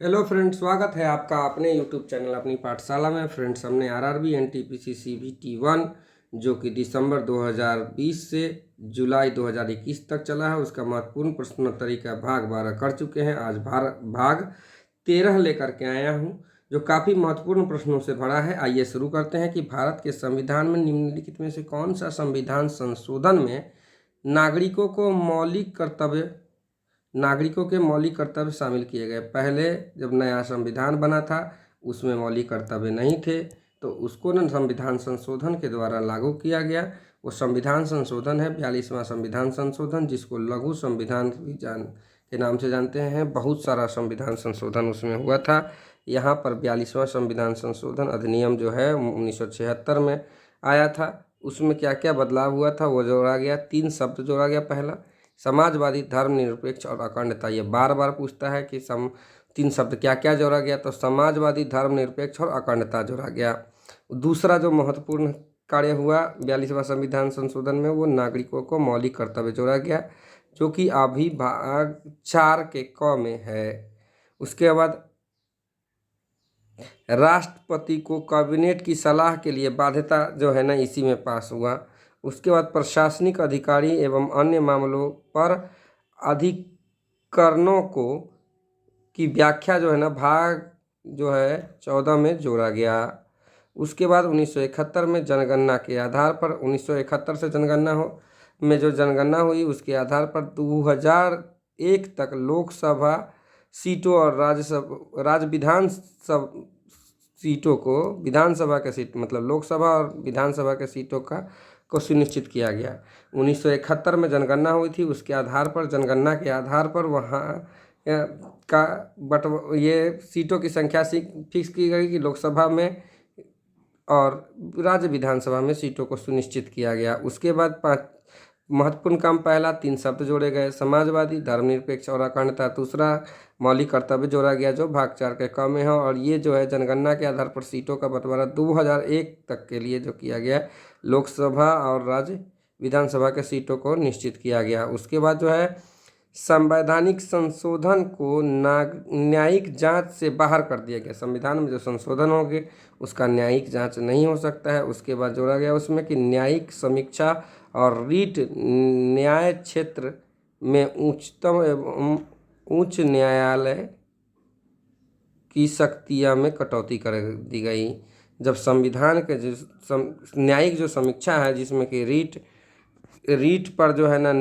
Hello friends, स्वागत है आपका अपने यूट्यूब चैनल अपनी पाठशाला में। फ्रेंड्स, हमने आरआरबी एनटीपीसी सीबीटी 1 जो कि दिसंबर 2020 से जुलाई 2021 तक चला है, उसका महत्वपूर्ण प्रश्नोत्तरी का भाग 12 कर चुके हैं। आज भाग 13 लेकर के आया हूं, जो काफ़ी महत्वपूर्ण प्रश्नों से भरा है। आइए शुरू करते हैं कि भारत के संविधान में निम्नलिखित में से कौन सा संविधान संशोधन में नागरिकों के मौलिक कर्तव्य शामिल किए गए। पहले जब नया संविधान बना था उसमें मौलिक कर्तव्य नहीं थे, तो उसको न संविधान संशोधन के द्वारा लागू किया गया। वो संविधान संशोधन है 42वां संविधान संशोधन, जिसको लघु संविधान के नाम से जानते हैं। बहुत सारा संविधान संशोधन उसमें हुआ था। यहाँ पर 42वां संविधान संशोधन अधिनियम जो है 1976 में आया था। उसमें क्या क्या बदलाव हुआ था वो जोड़ा गया। 3 शब्द जोड़ा गया। पहला, समाजवादी, धर्मनिरपेक्ष और अखंडता। ये बार बार पूछता है कि 3 शब्द क्या क्या जोड़ा गया, तो समाजवादी, धर्मनिरपेक्ष और अखंडता जोड़ा गया। दूसरा जो महत्वपूर्ण कार्य हुआ 42वां संविधान संशोधन में, वो नागरिकों को मौलिक कर्तव्य जोड़ा गया, जो कि अभी भाग 4 के क में है। उसके बाद राष्ट्रपति को कैबिनेट की सलाह के लिए बाध्यता जो है ना, इसी में पास हुआ। उसके बाद प्रशासनिक अधिकारी एवं अन्य मामलों पर अधिकरणों की व्याख्या जो है ना, भाग जो है 14 में जोड़ा गया। उसके बाद 1971 में जनगणना के आधार पर 1971 से में जो जनगणना हुई उसके आधार पर 2001 तक लोकसभा सीटों और राज्य विधानसभा सीटों को विधानसभा के सीट मतलब लोकसभा और विधानसभा के सीटों को सुनिश्चित किया गया। 1971 में जनगणना हुई थी, उसके आधार पर जनगणना के आधार पर वहाँ ये सीटों की संख्या फिक्स की गई कि लोकसभा में और राज्य विधानसभा में सीटों को सुनिश्चित किया गया। उसके बाद 5 महत्वपूर्ण काम। पहला, 3 शब्द जोड़े गए, समाजवादी, धर्मनिरपेक्ष और अखंडता। दूसरा, मौलिक कर्तव्य जोड़ा गया जो भाग 4 के क में है। और ये जो है जनगणना के आधार पर सीटों का बंटवारा 2001 तक के लिए जो किया गया, लोकसभा और राज्य विधानसभा के सीटों को निश्चित किया गया। उसके बाद जो है संवैधानिक संशोधन को न्यायिक जांच से बाहर कर दिया गया। संविधान में जो संशोधन होंगे उसका न्यायिक जांच नहीं हो सकता है। उसके बाद जोड़ा गया उसमें कि न्यायिक समीक्षा और रीट न्याय क्षेत्र में उच्चतम एवं उच्च न्यायालय की शक्तियां में कटौती कर दी गई। जब संविधान के जो न्यायिक जो समीक्षा है, जिसमें कि रीट पर जो है ना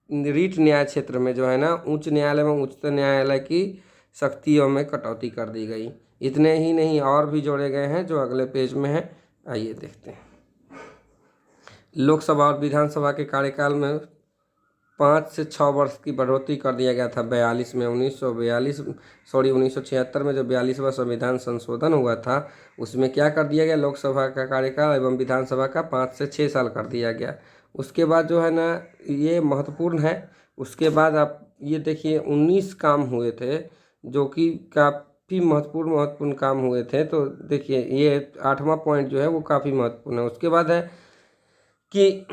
रीट न्याय क्षेत्र में जो है ना उच्च न्यायालय में उच्चतम न्यायालय की शक्तियों में कटौती कर दी गई। इतने ही नहीं, और भी जोड़े गए हैं जो अगले पेज में है। आइए देखते हैं। लोकसभा और विधानसभा के कार्यकाल में 5 से 6 वर्ष की बढ़ोतरी कर दिया गया था। 42 में 1976 में जो 42वां संविधान संशोधन हुआ था उसमें क्या कर दिया गया, लोकसभा का कार्यकाल एवं विधानसभा का 5 से 6 साल कर दिया गया। उसके बाद जो है ना, ये महत्वपूर्ण है। उसके बाद आप ये देखिए 19 काम हुए थे जो कि काफ़ी महत्वपूर्ण काम हुए थे। तो देखिए ये 8वां पॉइंट जो है वो काफ़ी महत्वपूर्ण है। उसके बाद है कि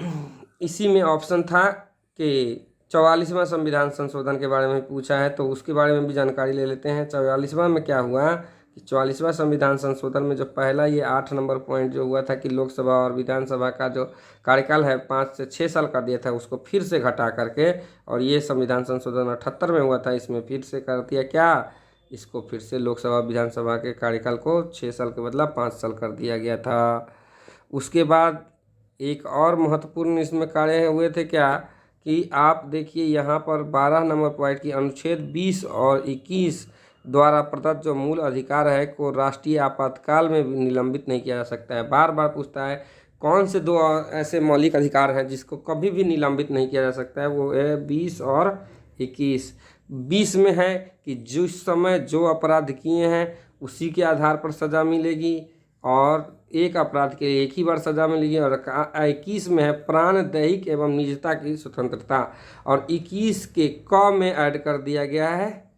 इसी में ऑप्शन था कि 44वां संविधान संशोधन के बारे में पूछा है, तो उसके बारे में भी जानकारी ले लेते हैं। 44वां में क्या हुआ कि 44वां संविधान संशोधन में जो पहला ये 8 नंबर पॉइंट जो हुआ था कि लोकसभा और विधानसभा का जो कार्यकाल है 5 से 6 साल कर दिया था, उसको फिर से घटा करके, और ये संविधान संशोधन 78 में हुआ था, इसमें फिर से कर दिया क्या, इसको फिर से लोकसभा विधानसभा के कार्यकाल को 6 साल के बदला 5 साल कर दिया गया था। उसके बाद एक और महत्वपूर्ण इसमें कार्य हुए थे क्या कि आप देखिए यहाँ पर 12 नंबर पॉइंट की अनुच्छेद 20 और 21 द्वारा प्रदत्त जो मूल अधिकार है को राष्ट्रीय आपातकाल में भी निलंबित नहीं किया जा सकता है। बार बार पूछता है कौन से 2 ऐसे मौलिक अधिकार हैं जिसको कभी भी निलंबित नहीं किया जा सकता है, वो है 20 और 21। 20 में है कि जिस समय जो अपराध किए हैं उसी के आधार पर सज़ा मिलेगी और एक अपराध के लिए एक ही बार सजा मिलेगी। और 21 में है प्राण, दैहिक एवं निजता की स्वतंत्रता। और 21 के क में ऐड कर दिया गया है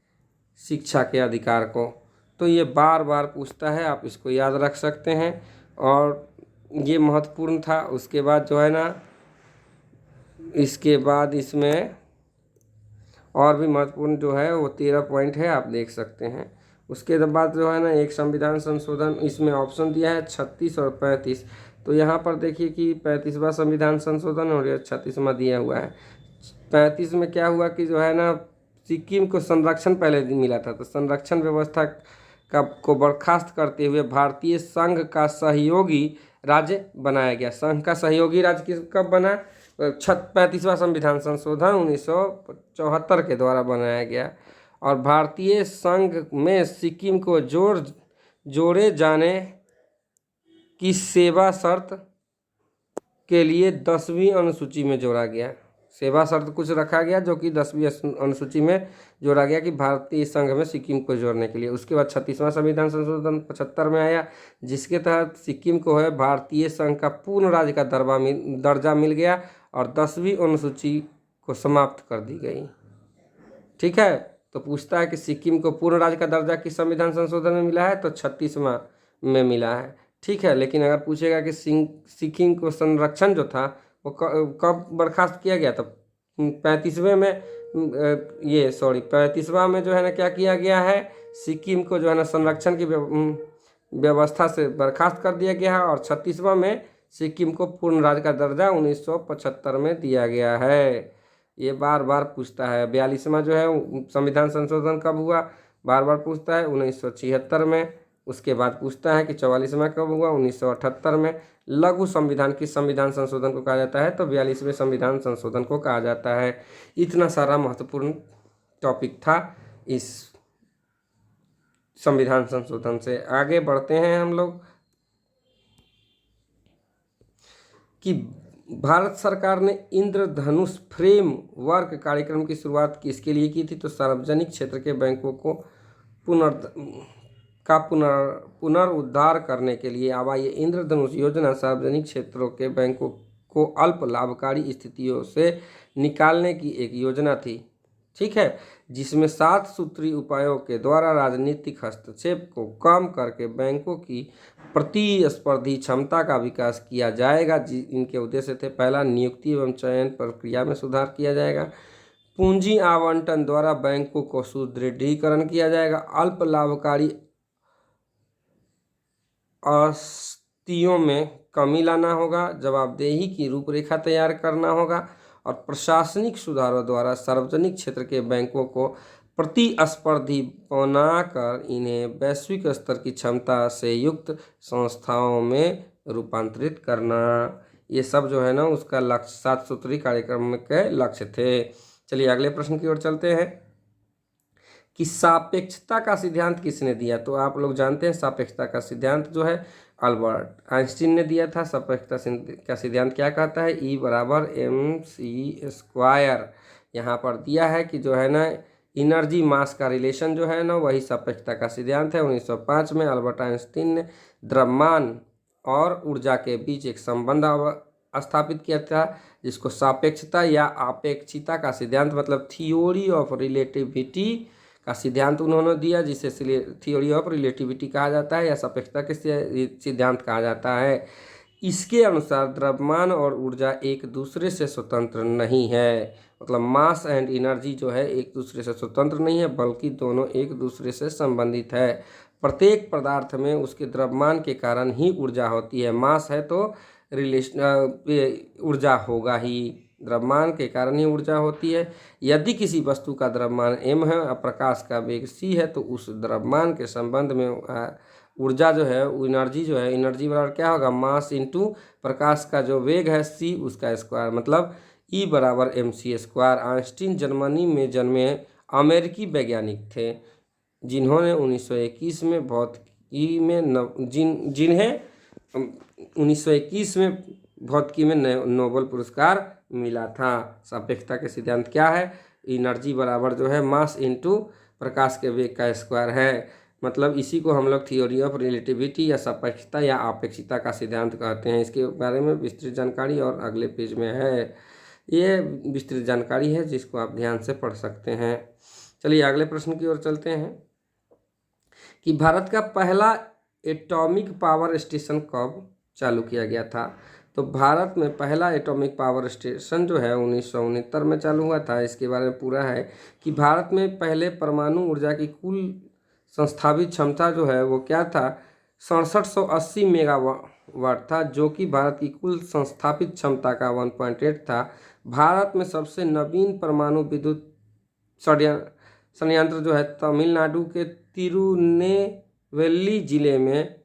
शिक्षा के अधिकार को। तो ये बार बार पूछता है, आप इसको याद रख सकते हैं और ये महत्वपूर्ण था। उसके बाद जो है ना, इसके बाद इसमें और भी महत्वपूर्ण जो है वो 13 पॉइंट है, आप देख सकते हैं। उसके बाद जो है ना एक संविधान संशोधन, इसमें ऑप्शन दिया है 36 और 35। तो यहाँ पर देखिए कि 35वां संविधान संशोधन और 36वां दिया हुआ है। 35 में क्या हुआ कि जो है ना सिक्किम को संरक्षण पहले मिला था, तो संरक्षण व्यवस्था का को बर्खास्त करते हुए भारतीय संघ का सहयोगी राज्य बनाया गया। संघ का सहयोगी राज्य कब बना? 35वां संविधान संशोधन 1974 के द्वारा बनाया गया। और भारतीय संघ में सिक्किम को जोड़े जाने की सेवा शर्त के लिए 10वीं अनुसूची में जोड़ा गया। सेवा शर्त कुछ रखा गया जो कि 10वीं अनुसूची में जोड़ा गया कि भारतीय संघ में सिक्किम को जोड़ने के लिए। उसके बाद 36वां संविधान संशोधन 75 में आया, जिसके तहत सिक्किम को है भारतीय संघ का पूर्ण राज्य का दर्जा मिल गया और 10वीं अनुसूची को समाप्त कर दी गई। ठीक है, तो पूछता है कि सिक्किम को पूर्ण राज्य का दर्जा किस संविधान संशोधन में मिला है? तो 36वां में मिला है। ठीक है, लेकिन अगर पूछेगा कि सिक्किम को संरक्षण जो था वो कब बर्खास्त किया गया? तो 35वें में 35वां में जो है ना क्या किया गया है, सिक्किम को जो है ना संरक्षण की व्यवस्था से बर्खास्त कर दिया गया है। और 36वां में सिक्किम को पूर्ण राज्य का दर्जा 1975 में दिया गया है। ये बार बार पूछता है। 42वां जो है संविधान संशोधन कब हुआ? बार बार पूछता है, 1976 में। उसके बाद पूछता है कि 44वां कब हुआ? 1978 में। लघु संविधान किस संविधान संशोधन को कहा जाता है? तो 42वें संविधान संशोधन को कहा जाता है। इतना सारा महत्वपूर्ण टॉपिक था इस संविधान संशोधन से। आगे बढ़ते हैं हम लोग कि भारत सरकार ने इंद्रधनुष फ्रेम वर्क कार्यक्रम की शुरुआत किसके लिए की थी? तो सार्वजनिक क्षेत्र के बैंकों को पुनरुद्धार करने के लिए। अब ये इंद्रधनुष योजना सार्वजनिक क्षेत्रों के बैंकों को अल्प लाभकारी स्थितियों से निकालने की एक योजना थी। ठीक है, जिसमें 7 सूत्री उपायों के द्वारा राजनीतिक हस्तक्षेप को कम करके बैंकों की प्रतिस्पर्धी क्षमता का विकास किया जाएगा। इनके उद्देश्य थे: पहला, नियुक्ति एवं चयन प्रक्रिया में सुधार किया जाएगा। पूंजी आवंटन द्वारा बैंकों को सुदृढ़ीकरण किया जाएगा। अल्प लाभकारी आस्तियों में कमी लाना होगा। जवाबदेही की रूपरेखा तैयार करना होगा। और प्रशासनिक सुधारों द्वारा सार्वजनिक क्षेत्र के बैंकों को प्रतिस्पर्धी बनाकर इन्हें वैश्विक स्तर की क्षमता से युक्त संस्थाओं में रूपांतरित करना। ये सब जो है ना उसका लक्ष्य 7 सूत्री कार्यक्रम के लक्ष्य थे। चलिए अगले प्रश्न की ओर चलते हैं कि सापेक्षता का सिद्धांत किसने दिया? तो आप लोग जानते हैं सापेक्षता का सिद्धांत जो है अल्बर्ट आइंस्टीन ने दिया था। सापेक्षता का सिद्धांत क्या कहता है? E बराबर mc²। यहाँ पर दिया है कि जो है ना एनर्जी मास का रिलेशन जो है ना वही सापेक्षता का सिद्धांत है। 1905 में अल्बर्ट आइंस्टीन ने द्रव्यमान और ऊर्जा के बीच एक संबंध स्थापित किया था, जिसको सापेक्षता या आपेक्षिकता का सिद्धांत मतलब थियोरी ऑफ रिलेटिविटी का सिद्धांत उन्होंने दिया, जिसे थियोरी ऑफ रिलेटिविटी कहा जाता है या सापेक्षता के सिद्धांत कहा जाता है। इसके अनुसार द्रव्यमान और ऊर्जा एक दूसरे से स्वतंत्र नहीं है, मतलब मास एंड एनर्जी जो है एक दूसरे से स्वतंत्र नहीं है, बल्कि दोनों एक दूसरे से संबंधित है। प्रत्येक पदार्थ में उसके द्रव्यमान के कारण ही ऊर्जा होती है। मास है तो ऊर्जा होगा ही, द्रव्यमान के कारण ही ऊर्जा होती है। यदि किसी वस्तु का द्रव्यमान m है और प्रकाश का वेग c है तो उस द्रव्यमान के संबंध में ऊर्जा जो है एनर्जी जो है एनर्जी बराबर क्या होगा? मास इंटू प्रकाश का जो वेग है c उसका स्क्वायर, मतलब E बराबर mc²। आइंस्टीन जर्मनी में जन्मे अमेरिकी वैज्ञानिक थे जिन्होंने 1921 में भौतिकी में जिन्हें 1921 में भौतिकी में नोबेल पुरस्कार मिला था। सापेक्षता के सिद्धांत क्या है? एनर्जी बराबर जो है मास इंटू प्रकाश के वेग का स्क्वायर है, मतलब इसी को हम लोग थियोरी ऑफ रिलेटिविटी या सापेक्षता या आपेक्षिकता का सिद्धांत कहते हैं। इसके बारे में विस्तृत जानकारी और अगले पेज में है। ये विस्तृत जानकारी है जिसको आप ध्यान से पढ़ सकते हैं। चलिए अगले प्रश्न की ओर चलते हैं कि भारत का पहला एटॉमिक पावर स्टेशन कब चालू किया गया था? तो भारत में पहला एटॉमिक पावर स्टेशन जो है 1969 में चालू हुआ था। इसके बारे में पूरा है कि भारत में पहले परमाणु ऊर्जा की कुल संस्थापित क्षमता जो है वो क्या था, 6780 मेगावाट था, जो कि भारत की कुल संस्थापित क्षमता का 1.8 था। भारत में सबसे नवीन परमाणु विद्युत संयंत्र जो है तमिलनाडु के तिरुनेवेली जिले में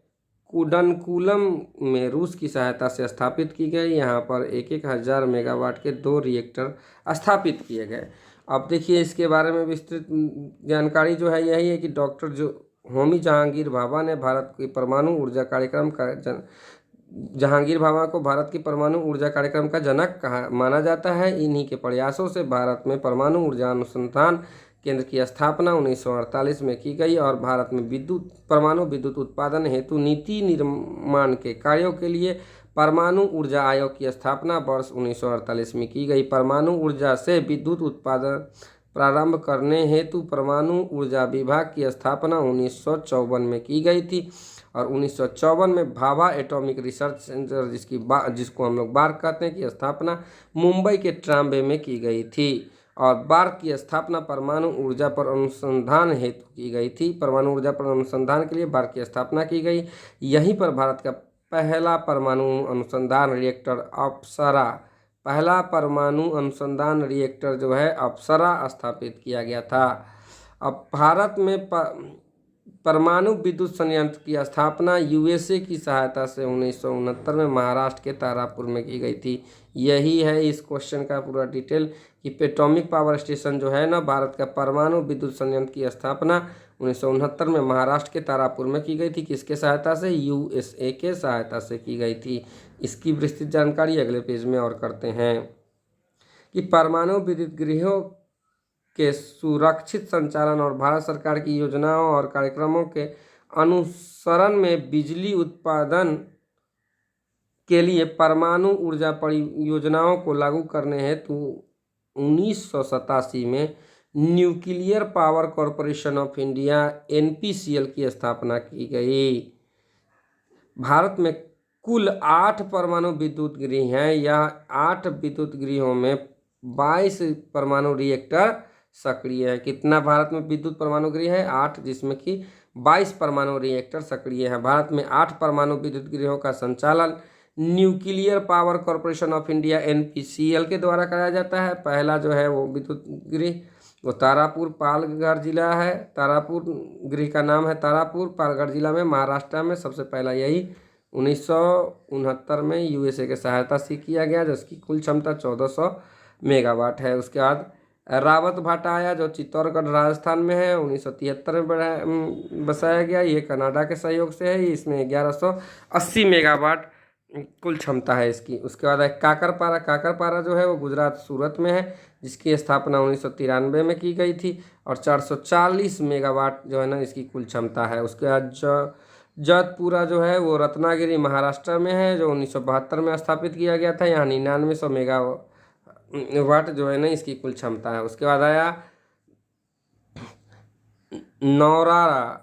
कुडनकुलम में रूस की सहायता से स्थापित की गई। यहाँ पर 1,000 मेगावाट के 2 रिएक्टर स्थापित किए गए। अब देखिए इसके बारे में विस्तृत जानकारी जो है यही है कि डॉक्टर जो होमी जहांगीर भाभा ने भारत की परमाणु ऊर्जा कार्यक्रम का जहांगीर भाभा को भारत की परमाणु ऊर्जा कार्यक्रम का जनक कहा माना जाता है। इन्हीं के प्रयासों से भारत में परमाणु ऊर्जा अनुसंधान केंद्र की स्थापना 1948 में की गई और भारत में परमाणु विद्युत उत्पादन हेतु नीति निर्माण के कार्यों के लिए परमाणु ऊर्जा आयोग की स्थापना वर्ष 1948 में की गई। परमाणु ऊर्जा से विद्युत उत्पादन प्रारंभ करने हेतु परमाणु ऊर्जा विभाग की स्थापना 1954 में की गई थी और 1954 में भाभा एटॉमिक रिसर्च सेंटर जिसको हम लोग बार कहते हैं की स्थापना मुंबई के ट्राम्बे में की गई थी और बार की स्थापना परमाणु ऊर्जा पर अनुसंधान हेतु की गई थी। परमाणु ऊर्जा पर अनुसंधान के लिए बार की स्थापना की गई। यहीं पर भारत का पहला परमाणु अनुसंधान रिएक्टर जो है अप्सरा स्थापित किया गया था। अब भारत में परमाणु विद्युत संयंत्र की स्थापना यूएसए की सहायता से 1969 में महाराष्ट्र के तारापुर में की गई थी। यही है इस क्वेश्चन का पूरा डिटेल कि एटॉमिक पावर स्टेशन जो है ना भारत का परमाणु विद्युत संयंत्र की स्थापना 1969 में महाराष्ट्र के तारापुर में की गई थी। किसके सहायता से? यूएसए के सहायता से की गई थी। इसकी विस्तृत जानकारी अगले पेज में और करते हैं कि परमाणु विद्युत गृहों के सुरक्षित संचालन और भारत सरकार की योजनाओं और कार्यक्रमों के अनुसरण में बिजली उत्पादन के लिए परमाणु ऊर्जा परियोजनाओं को लागू करने हेतु 1987 में nuclear power corporation of India NPCL की स्थापना की गई। भारत में कुल 8 परमाणु विद्युत गृह हैं। यह 8 विद्युत गृहों में 22 परमाणु रिएक्टर सक्रिय है। कितना भारत में विद्युत परमाणु गृह है? 8, जिसमें कि 22 परमाणु रिएक्टर सक्रिय है। भारत में 8 परमाणु विद्युत गृहों का संचालन nuclear power corporation of India NPCL के द्वारा कराया जाता है। पहला जो है वो विद्युत गृह वो तारापुर पालघर जिला है। तारापुर गृह का नाम है तारापुर, पालघर जिला में, महाराष्ट्र में। सबसे पहला यही 1969 में यूएसए के सहायता से किया गया, जिसकी कुल क्षमता 1400 मेगावाट है। उसके बाद रावत भाटा आया जो चित्तौड़गढ़ राजस्थान में है, 1973 में बसाया गया। ये कनाडा के सहयोग से है। इसमें 1180 मेगावाट कुल क्षमता है इसकी। उसके बाद काकरपारा जो है वो गुजरात सूरत में है, जिसकी स्थापना 1993 में की गई थी और 440 मेगावाट जो है ना इसकी कुल क्षमता है। उसके बाद जतपुरा जो है वो रत्नागिरी महाराष्ट्र में है, जो 1972 में स्थापित किया गया था। यहाँ 9900 मेगावाट जो है ना इसकी कुल क्षमता है। उसके बाद आया नरौरा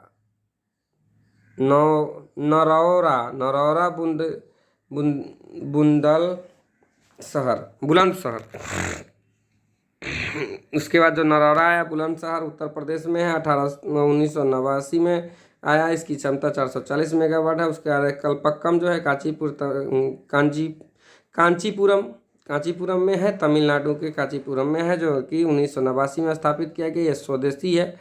बुलंदशहर। उसके बाद जो नरौरा आया बुलंदशहर उत्तर प्रदेश में है, 1989 में आया। इसकी क्षमता 440 मेगावाट है। उसके बाद कलपक्कम जो है कांचीपुरम में है, तमिलनाडु के कांचीपुरम में है, जो कि 1989 में स्थापित किया गया। ये स्वदेशी है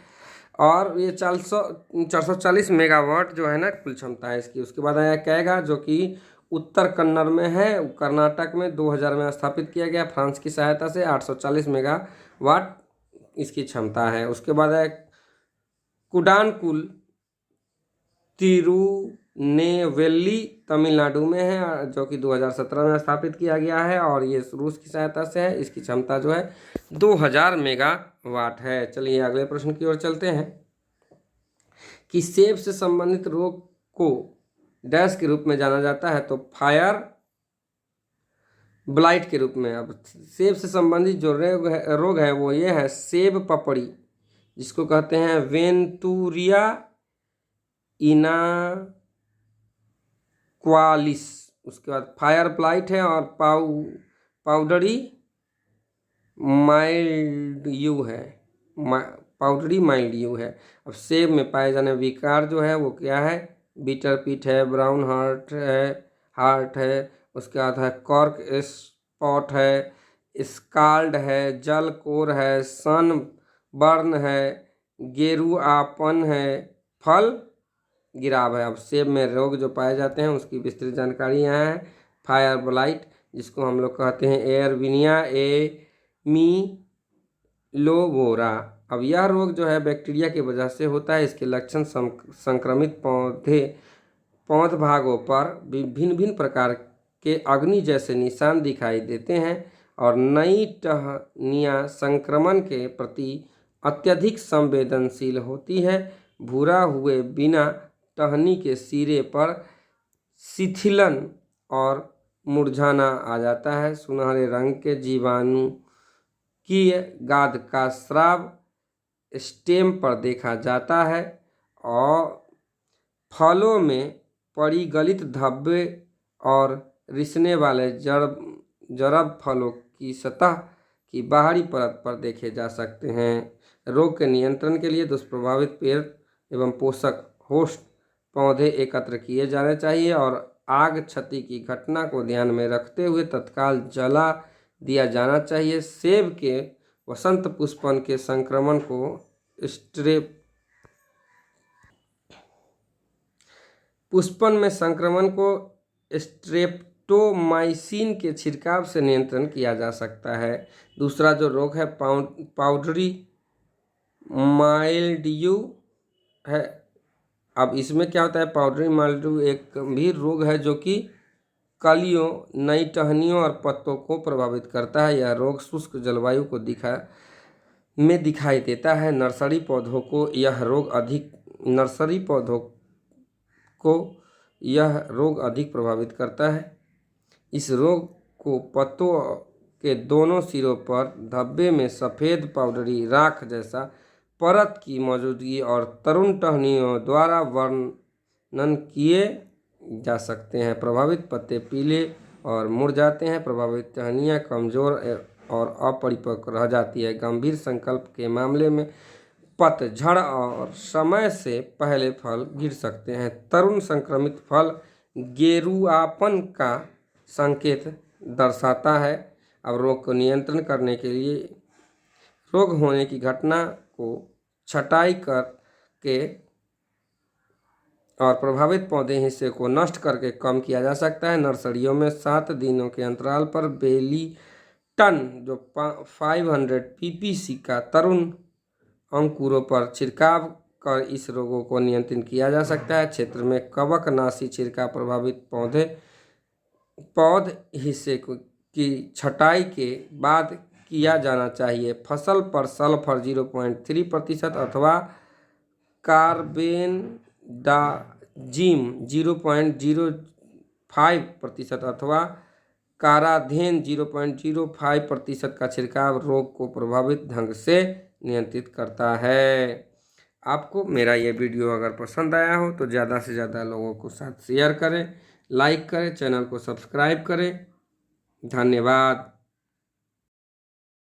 और ये 440 मेगावाट जो है ना कुल क्षमता है इसकी। उसके बाद आया कैगा जो कि उत्तर कन्नड़ में है, कर्नाटक में, 2000 में स्थापित किया गया फ्रांस की सहायता से। 840 मेगावाट इसकी क्षमता है। उसके बाद है कुडानकुल तिरुनेवेली तमिलनाडु में है, जो कि 2017 में स्थापित किया गया है और ये रूस की सहायता से है। इसकी क्षमता जो है 2000 मेगावाट है। चलिए अगले प्रश्न की ओर चलते हैं कि सेब से संबंधित रोग को डैश के रूप में जाना जाता है, तो फायर ब्लाइट के रूप में। अब सेब से संबंधित जो रोग है वो ये है सेब पपड़ी, जिसको कहते हैं वेंतूरिया इनाक्वालिस उसके बाद फायर ब्लाइट है और पाउडरी माइल्ड्यू है, पाउडरी माइल्ड्यू है। अब सेब में पाए जाने विकार जो है वो क्या है, बीटर पिट है, ब्राउन हार्ट है, उसके बाद है कॉर्क स्पॉट है, स्काल्ड है, जल कोर है, सन बर्न है, गेरुआपन है, फल गिराव है। अब सेब में रोग जो पाए जाते हैं उसकी विस्तृत जानकारी यहाँ है। फायर ब्लाइट, जिसको हम लोग कहते हैं एयरविनिया एमिलोबोरा। अब यह रोग जो है बैक्टीरिया की वजह से होता है। इसके लक्षण संक्रमित पौध भागों पर भिन्न भिन्न प्रकार के अग्नि जैसे निशान दिखाई देते हैं और नई टहनियाँ संक्रमण के प्रति अत्यधिक संवेदनशील होती है। भूरा हुए बिना टहनी के सिरे पर शिथिलन और मुरझाना आ जाता है। सुनहरे रंग के जीवाणु की गाद का स्राव स्टेम पर देखा जाता है और फलों में परिगलित धब्बे और रिसने वाले जड़ब फलों की सतह की बाहरी परत पर देखे जा सकते हैं। रोग के नियंत्रण के लिए दुष्प्रभावित पेड़ एवं पोषक होस्ट पौधे एकत्र किए जाने चाहिए और आग क्षति की घटना को ध्यान में रखते हुए तत्काल जला दिया जाना चाहिए। सेब के वसंत पुष्पन के संक्रमण को पुष्पन में संक्रमण को स्ट्रेप्टोमाइसिन के छिड़काव से नियंत्रण किया जा सकता है। दूसरा जो रोग है पाउडरी माइल्ड्यू है। अब इसमें क्या होता है, पाउडरी माइल्ड्यू एक गंभीर रोग है जो कि कलियों, नई टहनियों और पत्तों को प्रभावित करता है। यह रोग शुष्क जलवायु को दिखाई देता है। नर्सरी पौधों को यह रोग अधिक प्रभावित करता है। इस रोग को पत्तों के दोनों सिरों पर धब्बे में सफ़ेद पाउडरी राख जैसा परत की मौजूदगी और तरुण टहनियों द्वारा वर्णन किए जा सकते हैं। प्रभावित पत्ते पीले और मुड़ जाते हैं। प्रभावित टहनियाँ कमज़ोर और अपरिपक्व रह जाती है। गंभीर संकल्प के मामले में पतझड़ और समय से पहले फल गिर सकते हैं। तरुण संक्रमित फल गेरुआपन का संकेत दर्शाता है। अब रोग को नियंत्रण करने के लिए रोग होने की घटना को छटाई करके और प्रभावित पौधे हिस्से को नष्ट करके कम किया जा सकता है। नर्सरियों में 7 दिनों के अंतराल पर बेलीटन जो 500 ppc का तरुण अंकुरों पर छिड़काव कर इस रोगों को नियंत्रित किया जा सकता है। क्षेत्र में कवकनाशी छिड़काव प्रभावित पौध हिस्से की छटाई के बाद किया जाना चाहिए। फसल पर सल्फर 0.3% अथवा कार्बेंडाजिम 0.05% अथवा काराधेन 0.05% का छिड़काव रोग को प्रभावित ढंग से नियंत्रित करता है। आपको मेरा ये वीडियो अगर पसंद आया हो तो ज़्यादा से ज़्यादा लोगों को साथ शेयर करें, लाइक करें, चैनल को सब्सक्राइब करें। धन्यवाद।